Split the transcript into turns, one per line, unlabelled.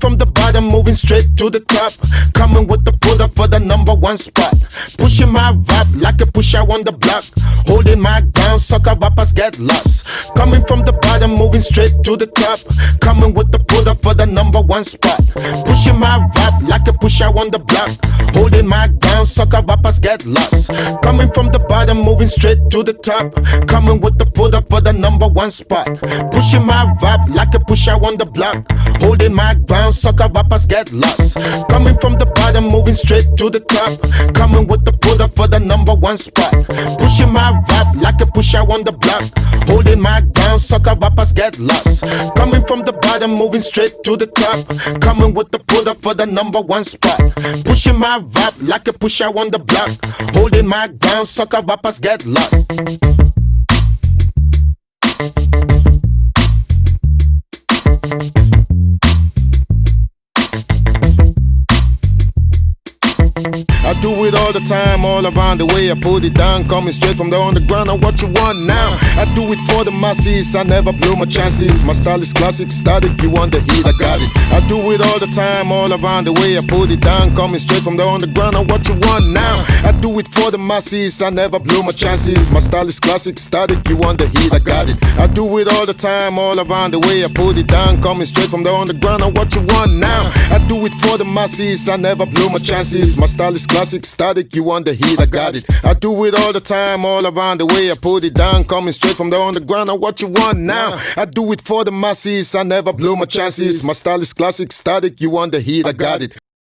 from the bottom, moving straight to the top. Coming with the product for the #1 spot. Pushing my vibe like a pusher on the block. Holding my ground, sucker rappers get lost. Coming from the bottom, moving straight to the top. Coming with the product for the #1 spot. Pushing my vibe like a pusher on the block. Holding my ground, sucker rappers get lost. Coming from the bottom, moving straight to the top. Coming with the product for the #1 spot. Pushing my vibe like a pusher on the block. Holding my ground, sucker rappers get lost. Coming from the bottom, moving straight to the top. Coming with the product for the #1 spot. Pushing my vibe like a pusher on the block. Holding my ground, sucker rappers get lost. Coming from the bottom, moving straight to the top. Coming with the product for the #1 spot. Pushing my vibe like a pusher on the block. Holding my ground, sucker rappers get lost. I do it all the time, all around the way. I put it down, coming straight from the underground. Now what you want now? I do it for the masses, I never blow my chances. My style is classic, static, you want the heat, I got it. I do it all the time, all around the way. I put it down, coming straight from the underground. Now what you want now? I do it for the masses, I never blow my chances. My style is classic, static, you want the heat, I got it. I do it all the time, all around the way. I put it down, coming straight from the underground. Now what you want now? I do it for the masses, I never blow my chances. My style is classic, static, you want the heat, I got it. I do it all the time, all around the way. I put it down, coming straight from the underground. Now what you want now? I do it for the masses, I never blow my chances. My style is classic, static, you want the heat, I got it.